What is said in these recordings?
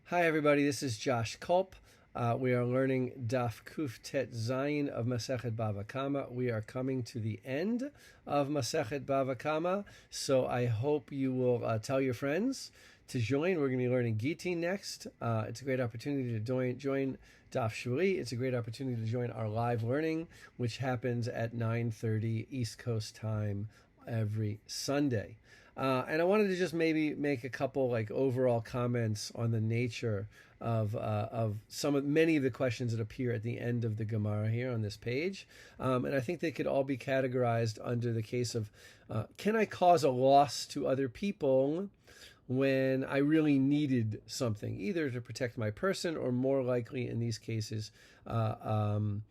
Hi, everybody. This is Josh Culp. We are learning Daf Kuf Tet Zayin of Masechet Bava Kamma. We are coming to the end of Masechet Bava Kamma, so I hope you will tell your friends to join. We're going to be learning Gitin next. It's a great opportunity to join Daf Shuli. It's a great opportunity to join our live learning, which happens at 9:30 East Coast time every Sunday. And I wanted to just maybe make a couple overall comments on the nature of many of the questions that appear at the end of the Gemara here on this page, and I think they could all be categorized under the case of can I cause a loss to other people when I really needed something, either to protect my person or more likely in these cases to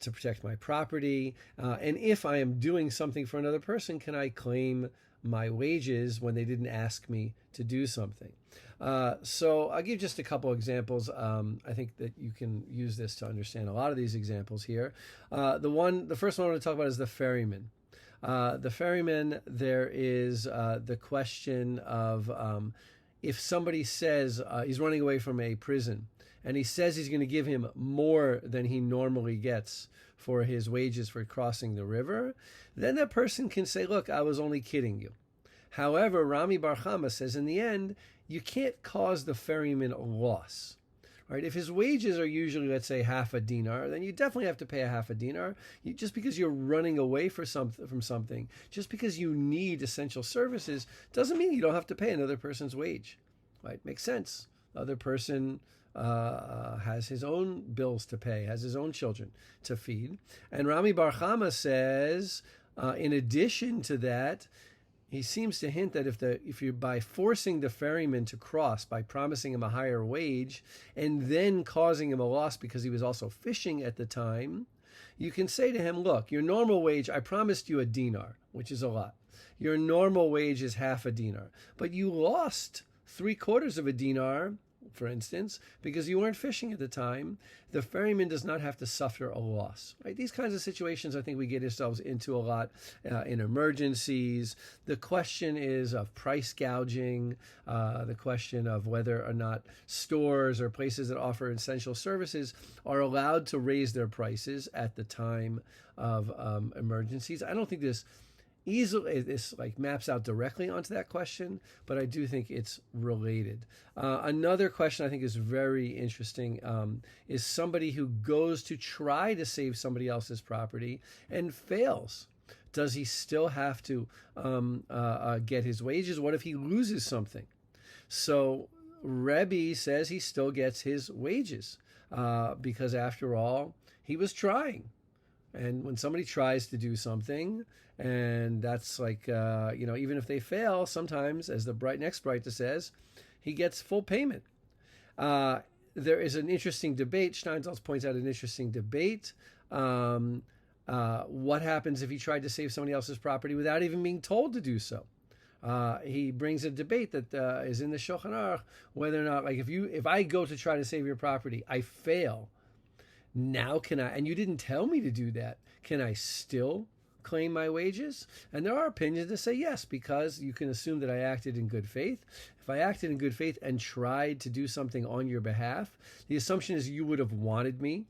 protect my property, and if I am doing something for another person, can I claim my wages when they didn't ask me to do something? So I'll give just a couple examples. I think that you can use this to understand a lot of these examples here. The first one I want to talk about is the ferryman. The ferryman, there is the question of if somebody says he's running away from a prison and he says he's going to give him more than he normally gets for his wages for crossing the river, then that person can say, look, I was only kidding you. However, Rami Bar Chama says in the end, you can't cause the ferryman a loss. Right? If his wages are usually, let's say, half a dinar, then you definitely have to pay a half a dinar. Just because you're running away from something, just because you need essential services, doesn't mean you don't have to pay another person's wage. Right? Makes sense. The other person has his own bills to pay, has his own children to feed. And Rami Bar Chama says, in addition to that, he seems to hint that if you by forcing the ferryman to cross, by promising him a higher wage, and then causing him a loss because he was also fishing at the time, you can say to him, look, your normal wage, I promised you a dinar, which is a lot. Your normal wage is half a dinar, but you lost 3/4 of a dinar, for instance, because you weren't fishing at the time. The ferryman does not have to suffer a loss. Right? These kinds of situations I think we get ourselves into a lot in emergencies. The question is of price gouging, the question of whether or not stores or places that offer essential services are allowed to raise their prices at the time of emergencies. I don't think this maps out directly onto that question, but I do think it's related. Another question I think is very interesting is somebody who goes to try to save somebody else's property and fails. Does he still have to get his wages? What if he loses something? So Rebbe says he still gets his wages because after all, he was trying. And when somebody tries to do something, and that's even if they fail, sometimes, as the next Breita says, he gets full payment. There is an interesting debate. Steinsaltz points out an interesting debate. What happens if he tried to save somebody else's property without even being told to do so? He brings a debate that is in the Shulchan Aruch, whether or not, if I go to try to save your property, I fail. Now can I, and you didn't tell me to do that, can I still claim my wages? And there are opinions that say yes, because you can assume that I acted in good faith. If I acted in good faith and tried to do something on your behalf, the assumption is you would have wanted me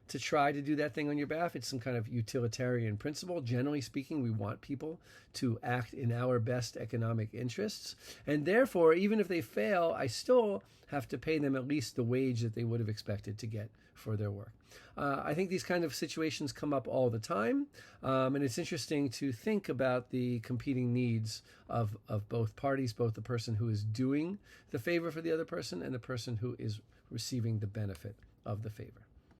to try to do that thing on your behalf. It's some kind of utilitarian principle. Generally speaking, we want people to act in our best economic interests. And therefore, even if they fail, I still have to pay them at least the wage that they would have expected to get for their work. I think these kind of situations come up all the time. And it's interesting to think about the competing needs of both parties, both the person who is doing the favor for the other person and the person who is receiving the benefit of the favor.